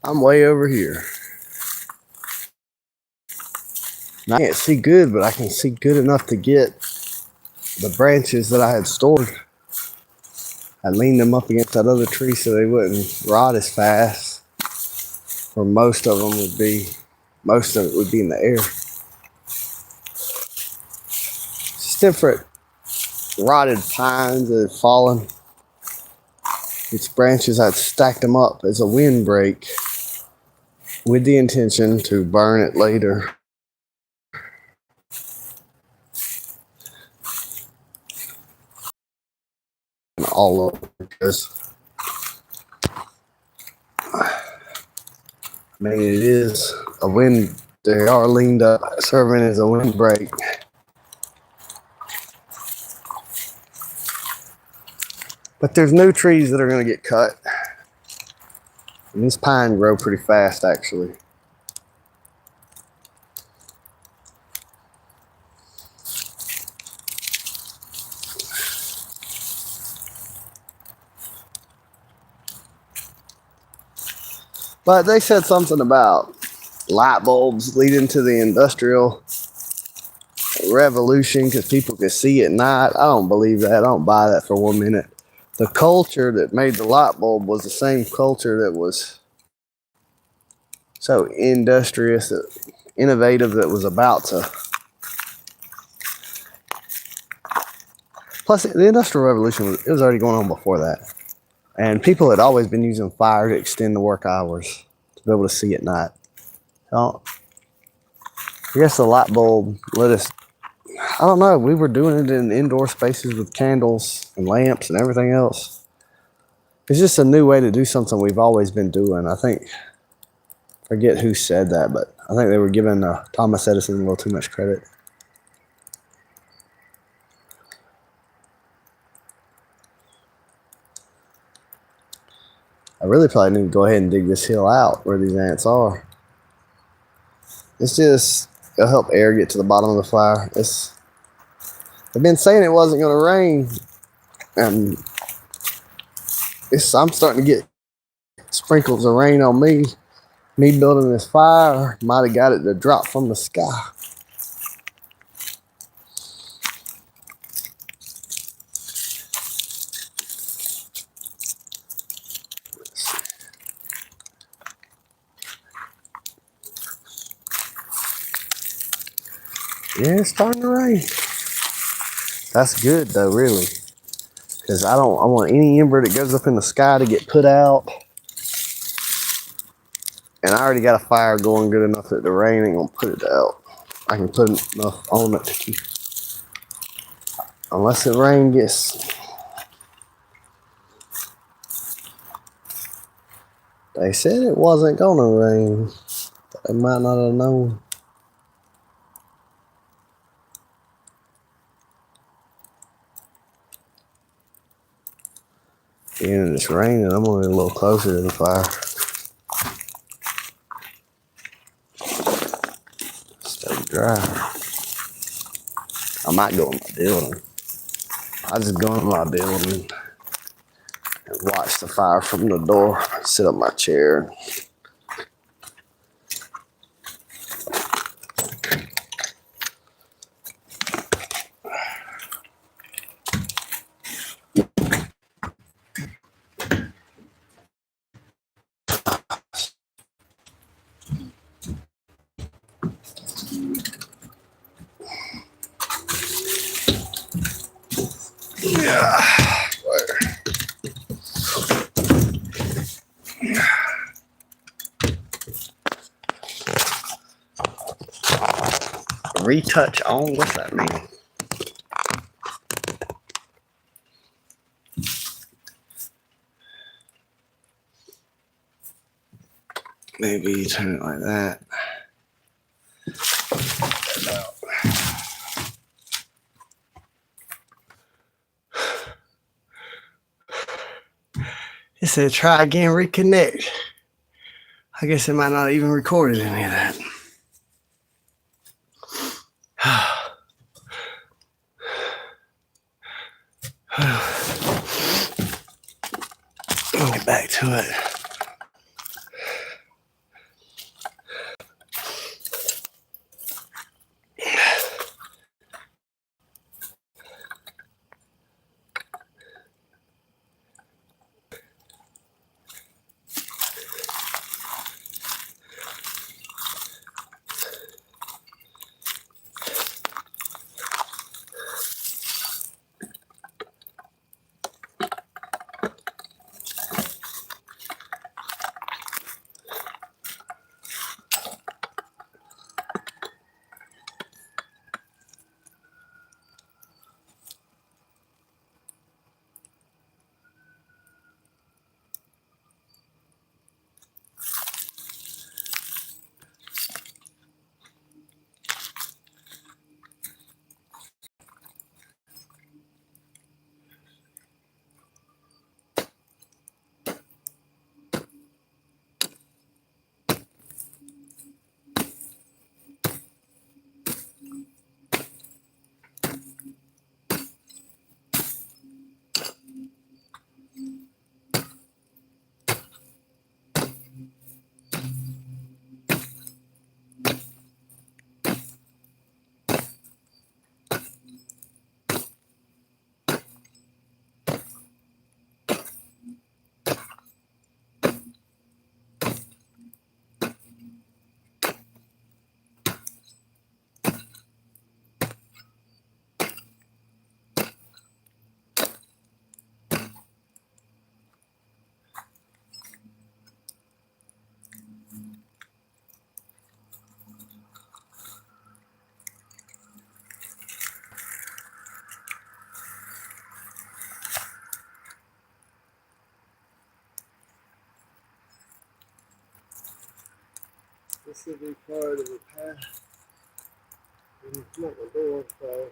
I'm way over here. I can't see good, but I can see good enough to get the branches that I had stored. I leaned them up against that other tree so they wouldn't rot as fast. Or most of it would be in the air. Just different rotted pines that had fallen. Its branches, I'd stacked them up as a windbreak with the intention to burn it later. All over because it is a wind. They are leaned up, serving as a windbreak. But there's new trees that are going to get cut. And these pine grow pretty fast, actually. But they said something about light bulbs leading to the industrial revolution because people could see at night. I don't believe that. I don't buy that for 1 minute. The culture that made the light bulb was the same culture that was so industrious, innovative, that was about to. Plus, the Industrial Revolution was already going on before that. And people had always been using fire to extend the work hours to be able to see at night. So, I guess the light bulb let us, I don't know, we were doing it in indoor spaces with candles and lamps and everything else. It's just a new way to do something we've always been doing. I think, forget who said that, but I think they were giving Thomas Edison a little too much credit. I really probably need to go ahead and dig this hill out where these ants are. It's just, it'll help air get to the bottom of the fire. They've been saying it wasn't going to rain, and I'm starting to get sprinkles of rain on me. Me building this fire might have got it to drop from the sky. Yeah, it's starting to rain. That's good though, really, because I want any ember that goes up in the sky to get put out. And I already got a fire going good enough that the rain ain't gonna put it out. I can put enough on it to keep, unless the rain gets. They said it wasn't gonna rain, but they might not have known. Being it's raining, I'm gonna get a little closer to the fire. Stay dry. I might go in my building. I just go in my building and watch the fire from the door. Sit up my chair. Yeah. Retouch on? What's that mean? Maybe you turn it like that. It said try again, reconnect. I guess it might not even recorded any of that. I'll get back to it. This will be part of the path. And it's not my door, so.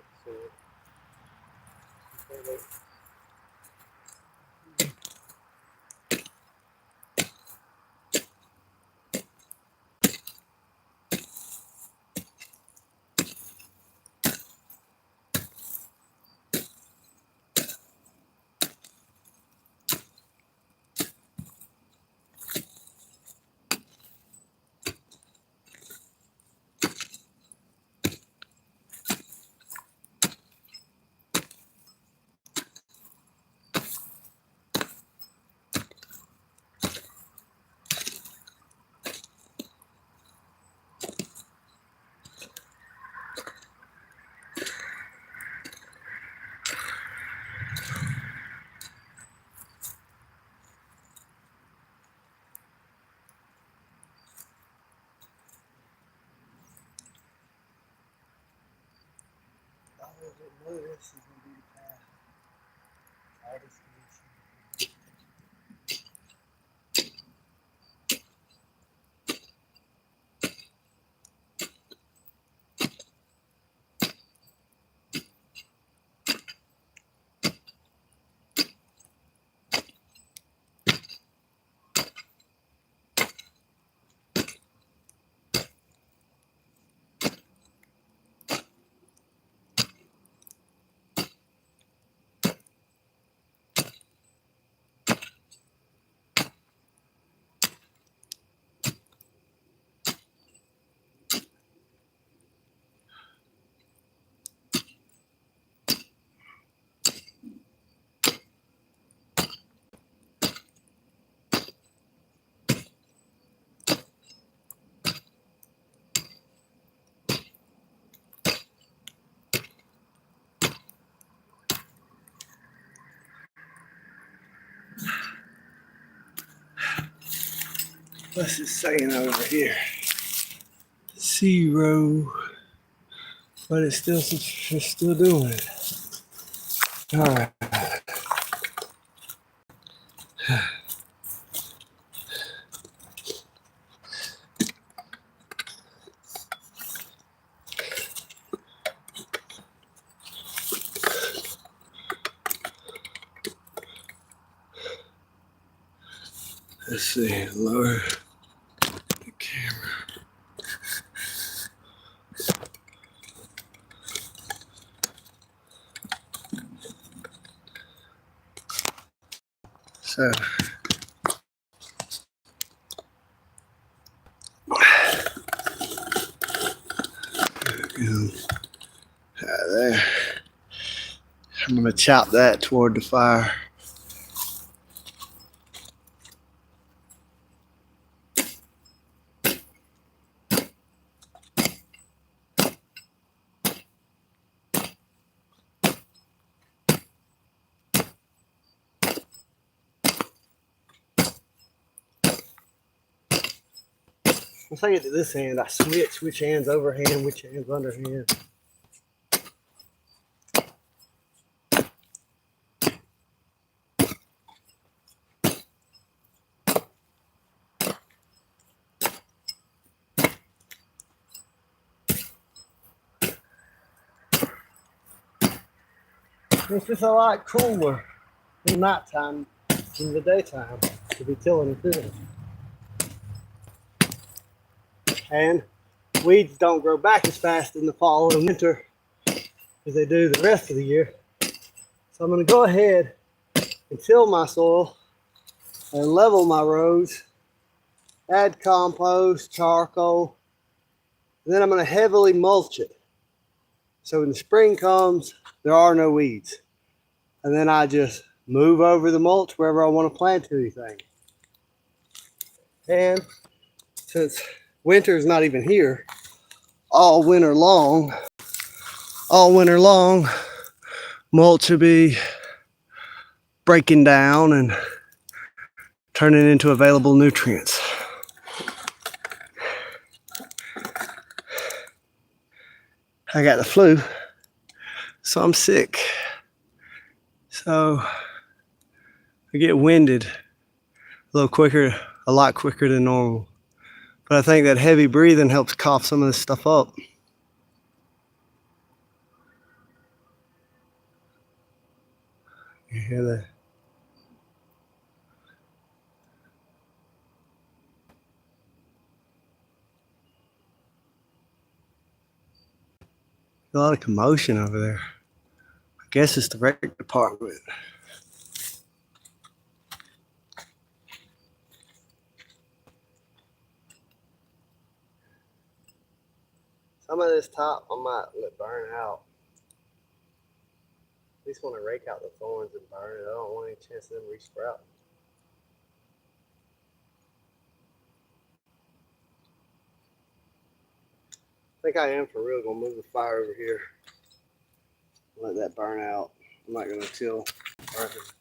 What's it saying over here? 0, but it's still doing it. All right. Let's see, lower the camera. So, there. I'm gonna chop that toward the fire. Once I get to this hand, I switch which hand's overhand, which hand's underhand. It's just a lot cooler in nighttime than the daytime to be tilling and filling. And weeds don't grow back as fast in the fall and winter as they do the rest of the year. So I'm going to go ahead and till my soil and level my rows, add compost, charcoal, and then I'm going to heavily mulch it. So when the spring comes, there are no weeds. And then I just move over the mulch wherever I want to plant anything. And since winter's not even here, all winter long, mulch will be breaking down and turning into available nutrients. I got the flu, so I'm sick. So I get winded a lot quicker than normal. But I think that heavy breathing helps cough some of this stuff up. You hear that? A lot of commotion over there. I guess it's the rec department. Some of this top I might let burn out. At least want to rake out the thorns and burn it. I don't want any chance of them re-sprouting. I think I am for real gonna move the fire over here. Let that burn out. I'm not gonna till burn it.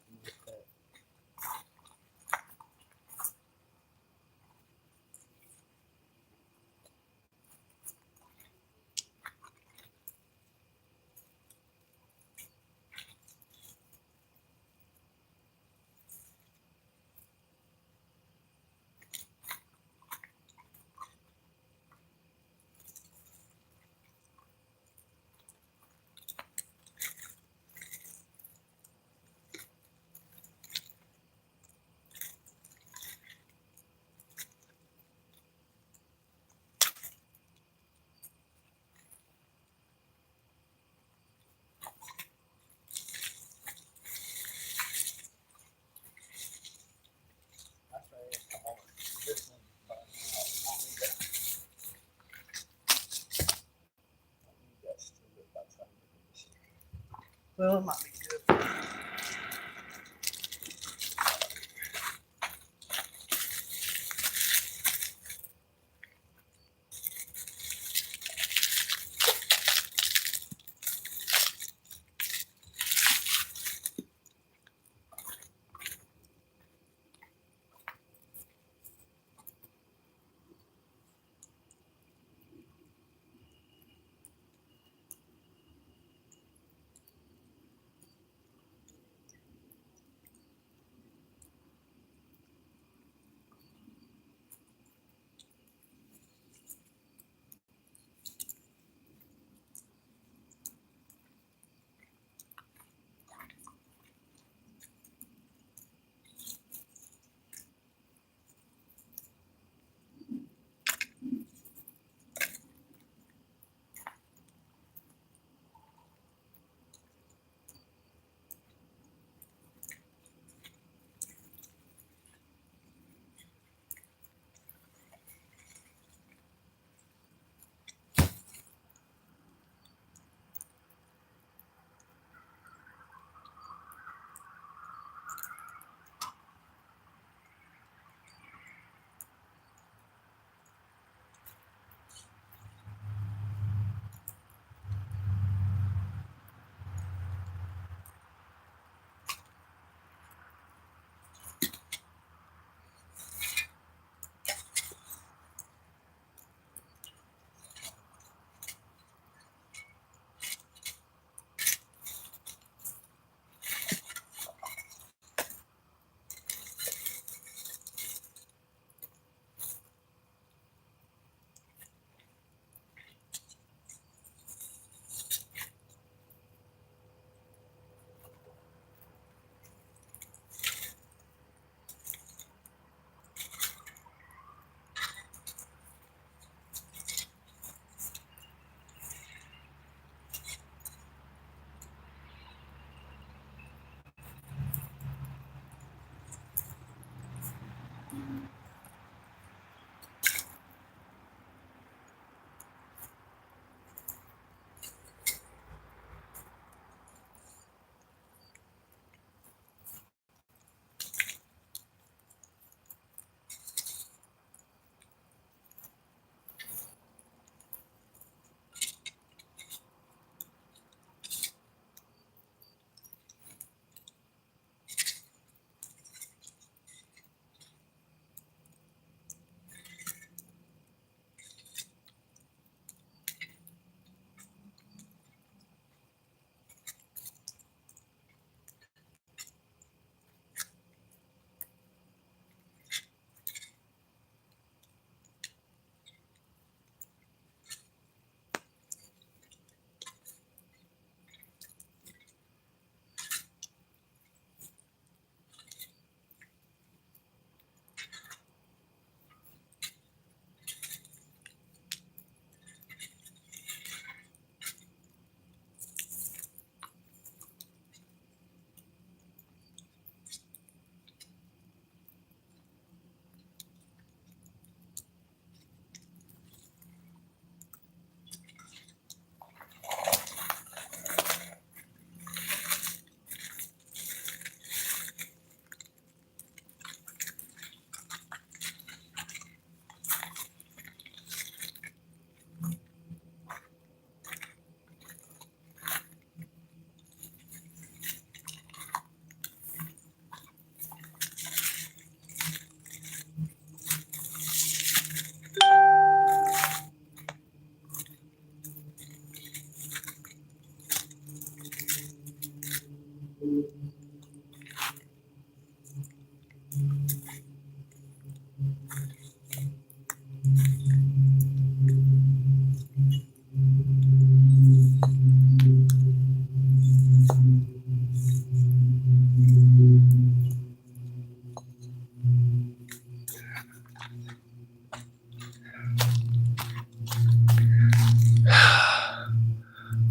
Well, it might be good.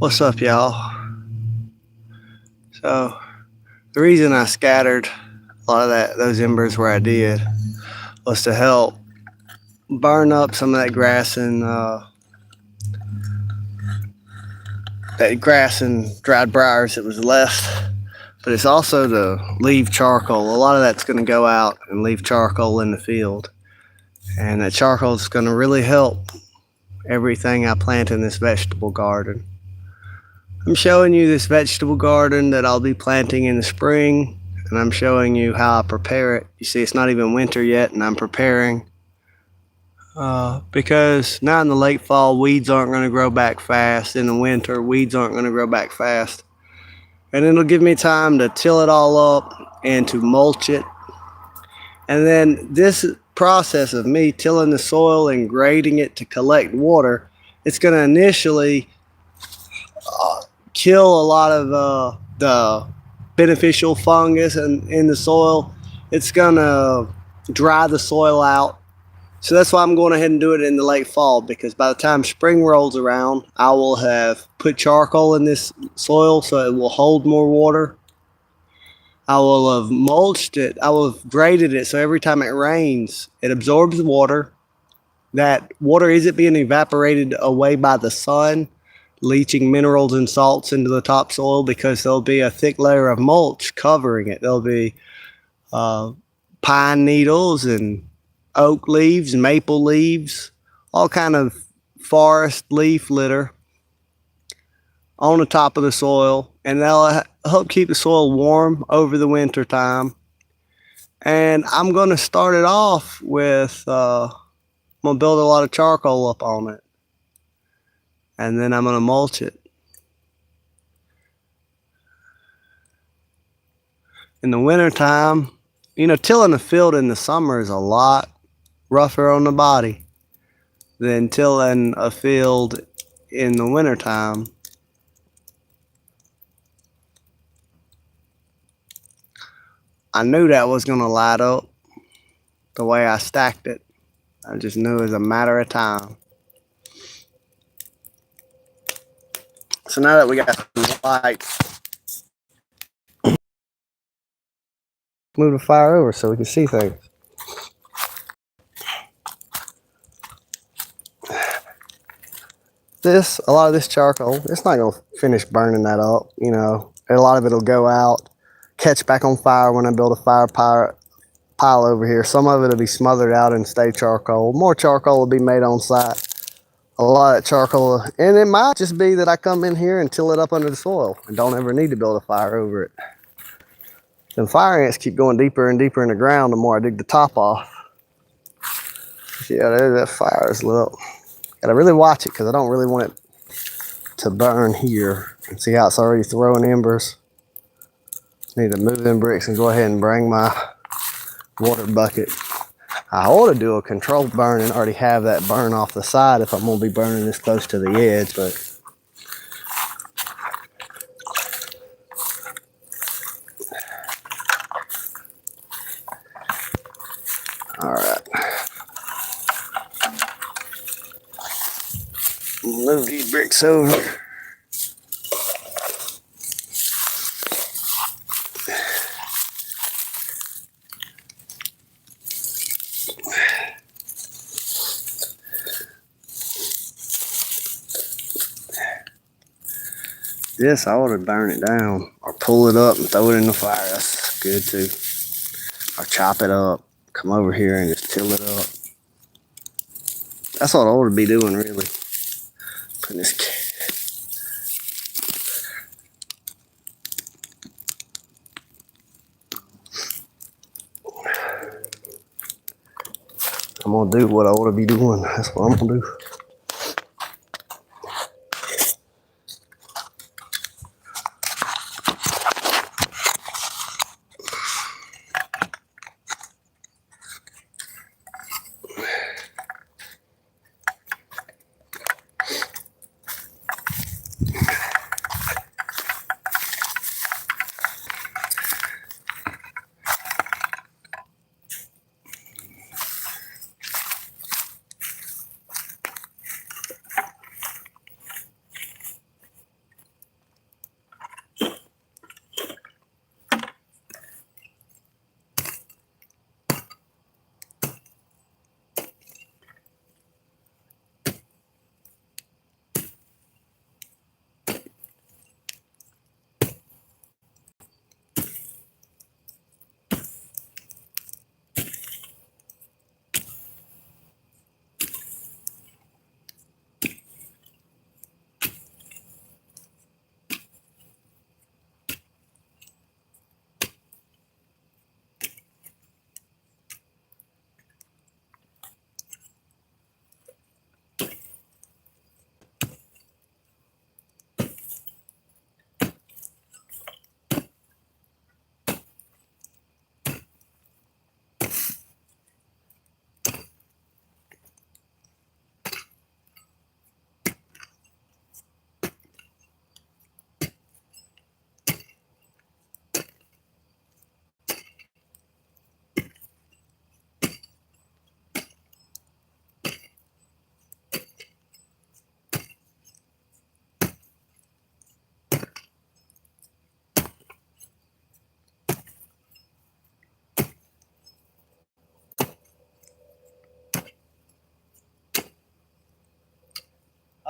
What's up, y'all? So the reason I scattered a lot of those embers where I did was to help burn up some of that grass and dried briars that was left. But it's also to leave charcoal. A lot of that's going to go out and leave charcoal in the field, and that charcoal is going to really help everything I plant in this vegetable garden. I'm showing you this vegetable garden that I'll be planting in the spring, and I'm showing you how I prepare it. You see, it's not even winter yet, and I'm preparing because now in the late fall, weeds aren't going to grow back fast. In the winter, weeds aren't going to grow back fast. And it'll give me time to till it all up and to mulch it. And then this process of me tilling the soil and grading it to collect water, it's going to initially kill a lot of the beneficial fungus in the soil. It's going to dry the soil out. So that's why I'm going ahead and do it in the late fall, because by the time spring rolls around, I will have put charcoal in this soil so it will hold more water. I will have mulched it. I will have graded it so every time it rains, it absorbs the water. That water isn't being evaporated away by the sun, leaching minerals and salts into the topsoil, because there'll be a thick layer of mulch covering it. There'll be pine needles and oak leaves, maple leaves, all kind of forest leaf litter on the top of the soil, and they'll help keep the soil warm over the winter time. And I'm going to start it off with I'm going to build a lot of charcoal up on it, and then I'm going to mulch it. In the winter time, you know, tilling a field in the summer is a lot rougher on the body than tilling a field in the winter time. I knew that was going to light up the way I stacked it. I just knew it was a matter of time. So now that we got some light, move the fire over so we can see things. A lot of this charcoal, it's not going to finish burning that up, you know. A lot of it will go out, catch back on fire when I build a fire pile over here. Some of it will be smothered out and stay charcoal. More charcoal will be made on site. A lot of charcoal, and it might just be that I come in here and till it up under the soil and don't ever need to build a fire over it. The fire ants keep going deeper and deeper in the ground the more I dig the top off. Yeah, there that fire is lit up. Gotta really watch it because I don't really want it to burn here. And see how it's already throwing embers. Need to move them bricks and go ahead and bring my water bucket. I ought to do a controlled burn and already have that burn off the side if I'm gonna be burning this close to the edge, but all right. Move these bricks over. This, I ought to burn it down or pull it up and throw it in the fire. That's good too. Or chop it up, come over here and just till it up. That's what I ought to be doing, really. Putting this. I'm gonna do what I ought to be doing. That's what I'm gonna do.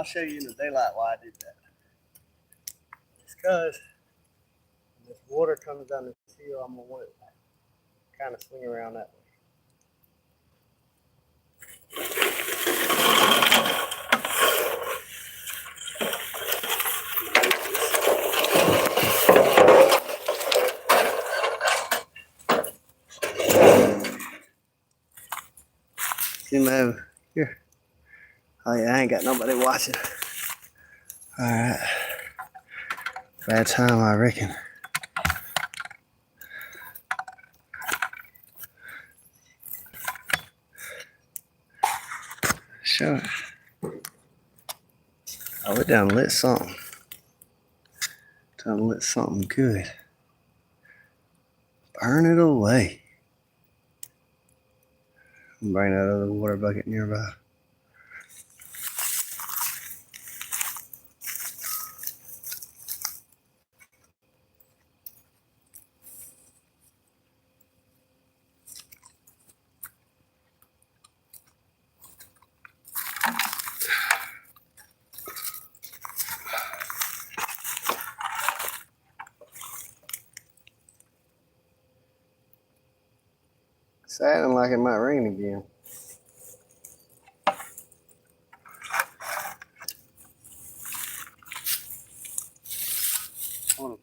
I'll show you in the daylight why I did that. It's because when this water comes down this hill, I'm gonna want it to kind of swing around that way. Zoom over here. Oh yeah, I ain't got nobody watching. All right. Bad time, I reckon. Sure. Oh, we done lit something. Done lit something good. Burn it away. Bring that other water bucket nearby. Sounding like it might rain again. Okay.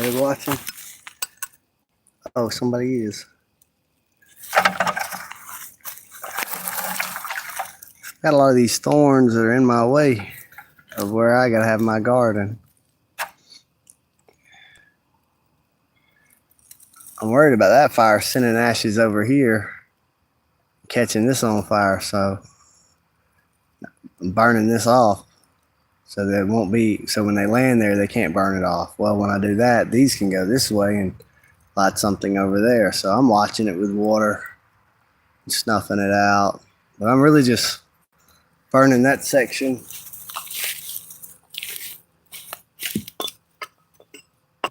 Anybody watching? Oh, somebody is. Got a lot of these thorns that are in my way of where I gotta have my garden. I'm worried about that fire sending ashes over here, catching this on fire, so I'm burning this off so that it won't be, so when they land there, they can't burn it off. Well, when I do that, these can go this way and light something over there. So I'm watching it with water and snuffing it out. But I'm really just burning that section. I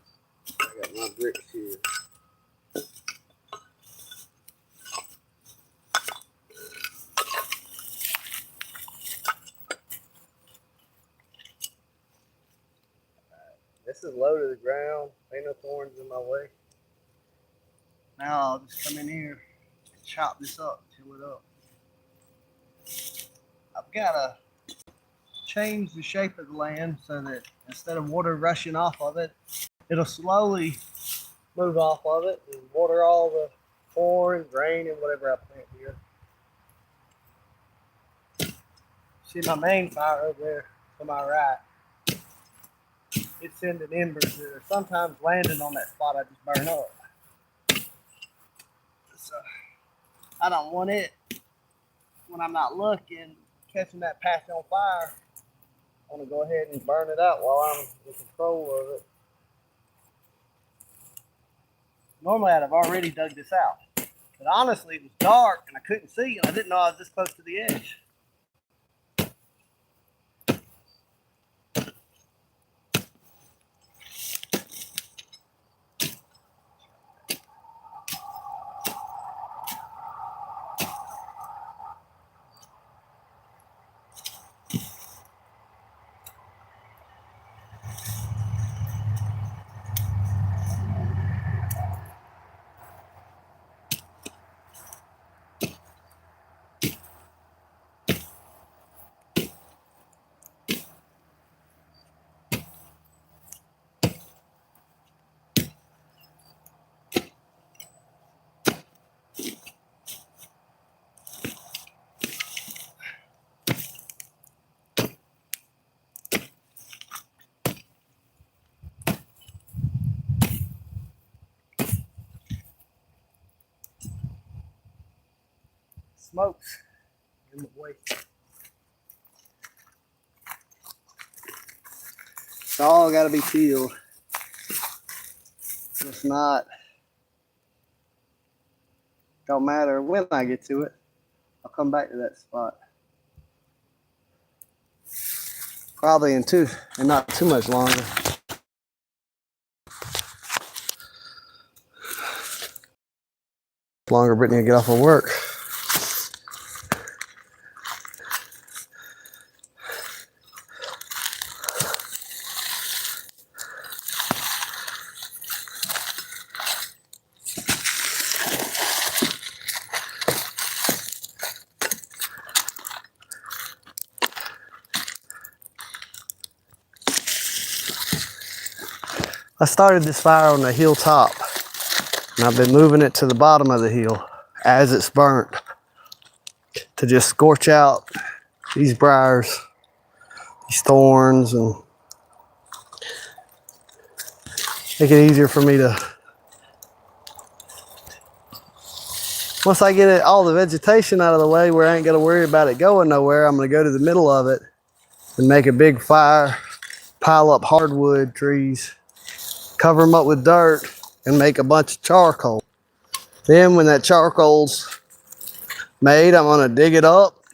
got my bricks here. This is low to the ground. Ain't no thorns in my way. Now I'll just come in here and chop this up, till it up. I've got to change the shape of the land so that instead of water rushing off of it, it'll slowly move off of it and water all the corn, grain, and whatever I plant here. See my main fire over there to my right. It's sending embers that are sometimes landing on that spot I just burned up. So I don't want it, when I'm not looking, catching that patch on fire. I want to go ahead and burn it out while I'm in control of it. Normally I'd have already dug this out, but honestly it was dark and I couldn't see, and I didn't know I was this close to the edge. Smokes in the way. It's all got to be peeled. If not, don't matter when I get to it. I'll come back to that spot. Probably in not too much longer. Brittany will get off of work. I started this fire on the hilltop, and I've been moving it to the bottom of the hill as it's burnt to just scorch out these briars, these thorns, and make it easier for me to, once I get all the vegetation out of the way where I ain't gonna worry about it going nowhere, I'm gonna go to the middle of it and make a big fire, pile up hardwood trees, cover them up with dirt, and make a bunch of charcoal. Then when that charcoal's made, I'm gonna dig it up,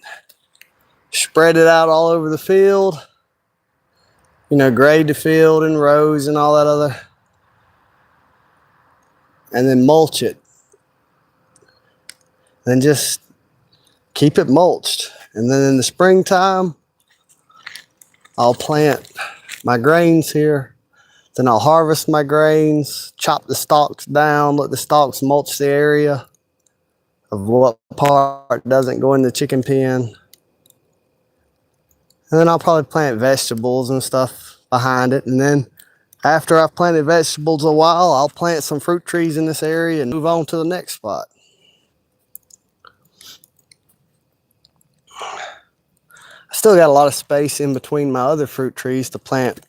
spread it out all over the field, grade the field in rows and all that other, and then mulch it. And just keep it mulched. And then in the springtime, I'll plant my grains here. Then I'll harvest my grains, chop the stalks down, let the stalks mulch the area of what part doesn't go in the chicken pen. And then I'll probably plant vegetables and stuff behind it. And then After I've planted vegetables a while, I'll plant some fruit trees in this area and move on to the next spot. I still got a lot of space in between my other fruit trees to plant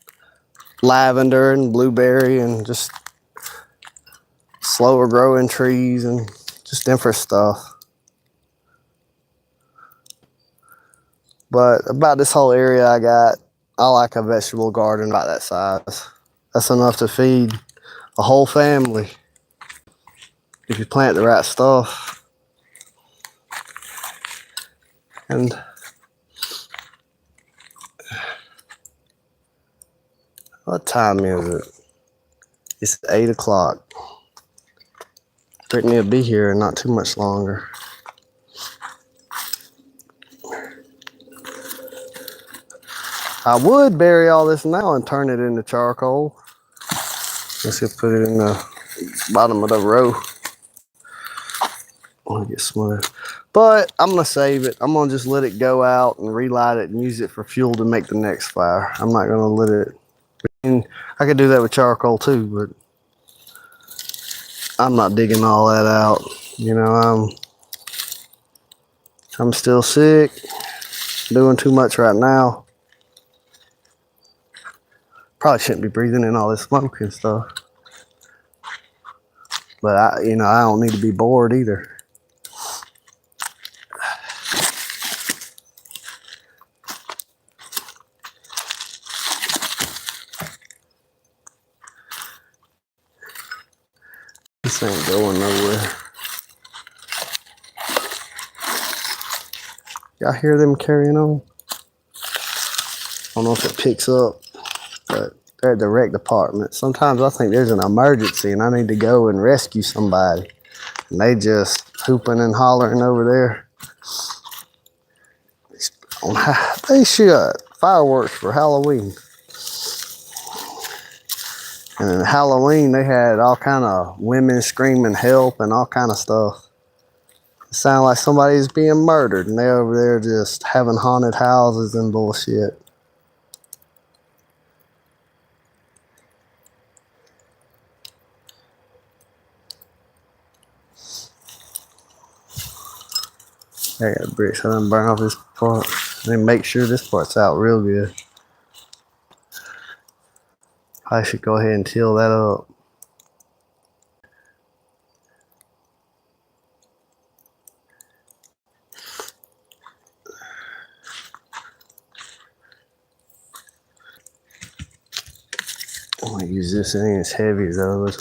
lavender and blueberry and just slower growing trees and just different stuff. But about this whole area I like a vegetable garden about that size. That's enough to feed a whole family if you plant the right stuff. And what time is it? It's 8 o'clock. Brittany will be here in not too much longer. I would bury all this now and turn it into charcoal. Let's just put it in the bottom of the row. I want to get smooth. But I'm going to save it. I'm going to just let it go out and relight it and use it for fuel to make the next fire. I'm not going to let it. And I could do that with charcoal too, but I'm not digging all that out. You know, I'm still sick, doing too much right now. Probably shouldn't be breathing in all this smoke and stuff. But I don't need to be bored either. This ain't going nowhere. Y'all hear them carrying on? I don't know if it picks up, but they're at the rec department. Sometimes I think there's an emergency and I need to go and rescue somebody. And they just hooping and hollering over there. They shot fireworks for Halloween. And in Halloween, they had all kind of women screaming help and all kind of stuff. It sounded like somebody's being murdered, and they're over there just having haunted houses and bullshit. I got bricks. I done burn off this part. Then make sure this part's out real good. I should go ahead and till that up. I'm gonna use this. It ain't as heavy as those.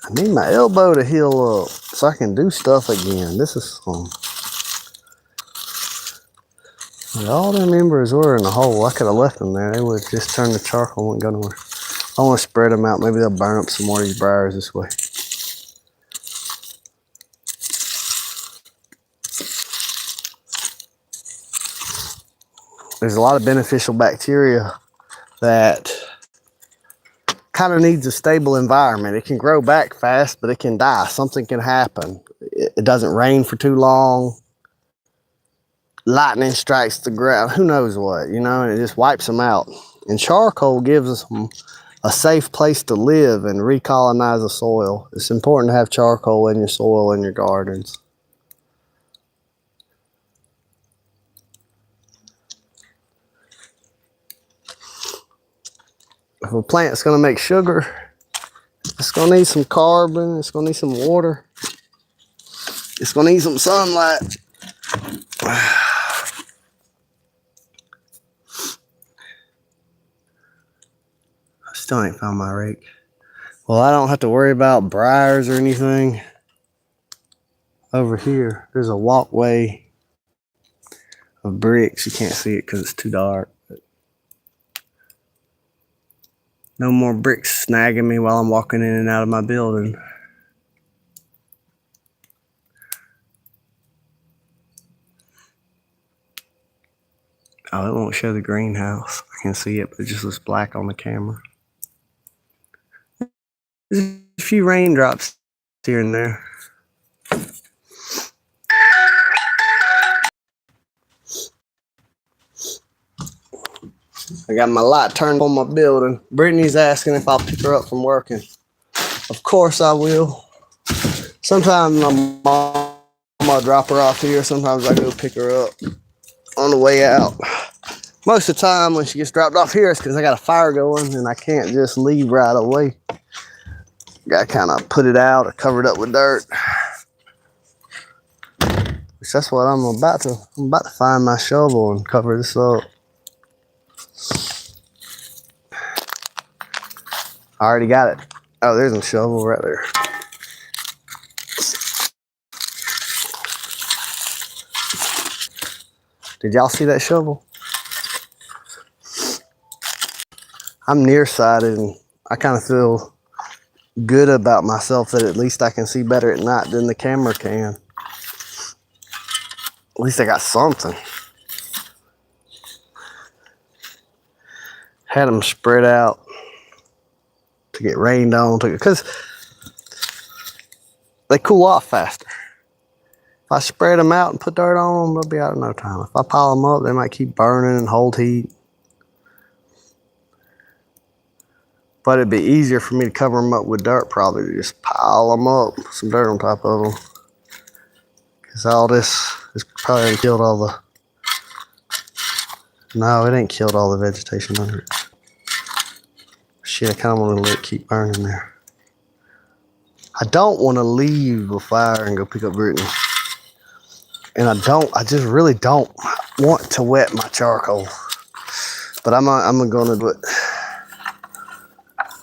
I need my elbow to heal up so I can do stuff again. This is fun. All them embers were in the hole. I could have left them there. They would have just turned the charcoal and wouldn't go nowhere. I want to spread them out. Maybe they'll burn up some more of these briars this way. There's a lot of beneficial bacteria that kind of needs a stable environment. It can grow back fast, but it can die. Something can happen. It doesn't rain for too long. Lightning strikes the ground. Who knows what, and it just wipes them out. And charcoal gives them a safe place to live and recolonize the soil. It's important to have charcoal in your soil in your gardens. If a plant's going to make sugar, it's going to need some carbon, it's going to need some water, it's going to need some sunlight. I still ain't found my rake. Well, I don't have to worry about briars or anything. Over here, there's a walkway of bricks. You can't see it because it's too dark. No more bricks snagging me while I'm walking in and out of my building. Oh, it won't show the greenhouse. I can see it, but it just looks black on the camera. There's a few raindrops here and there. I got my light turned on my building. Brittany's asking if I'll pick her up from working. Of course I will. Sometimes my mom, I'll drop her off here. Sometimes I go pick her up on the way out. Most of the time when she gets dropped off here, it's because I got a fire going and I can't just leave right away. Got to kind of put it out or cover it up with dirt. Which that's what I'm about to. I'm about to find my shovel and cover this up. I already got it. Oh, there's a shovel right there. Did y'all see that shovel? I'm nearsighted and I kind of feel good about myself that at least I can see better at night than the camera can. At least I got something. Had them spread out to get rained on, because they cool off faster. If I spread them out and put dirt on them, they'll be out in no time. If I pile them up, they might keep burning and hold heat. But it'd be easier for me to cover them up with dirt, probably, to just pile them up, put some dirt on top of them. Because all this is probably killed all the... No, it ain't killed all the vegetation under it. Shit, I kind of want to let it keep burning there. I don't want to leave the fire and go pick up Brittany. And I just really don't want to wet my charcoal. But I'm going to do it.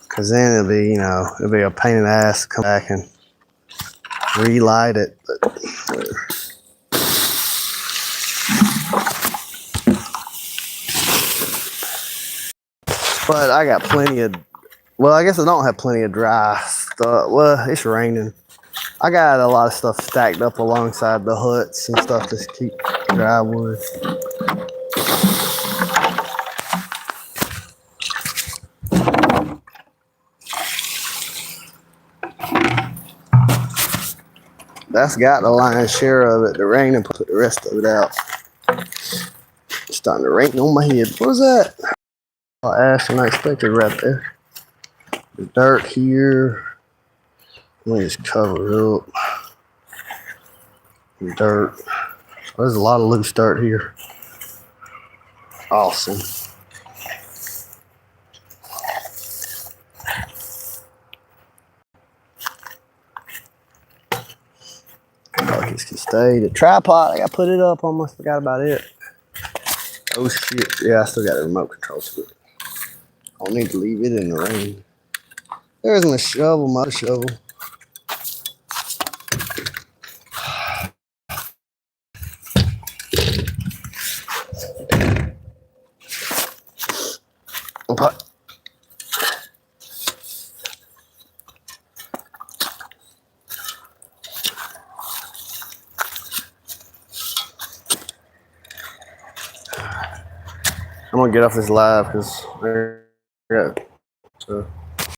Because then it'll be a pain in the ass to come back and relight it. But I got plenty of, well, I guess I don't have plenty of dry stuff. Well, it's raining. I got a lot of stuff stacked up alongside the huts and stuff to keep dry wood. That's got the lion's share of it. The rain and put the rest of it out. It's starting to rain on my head. What was that? Oh, ash unexpected right there. The dirt here. Let me just cover it up. The dirt. There's a lot of loose dirt here. Awesome. Buckets can stay. The tripod, I got to put it up. Almost forgot about it. Oh shit. Yeah, I still got the remote control to it. I don't need to leave it in the rain. There's my shovel, my shovel. But I'm gonna get off this live because I got to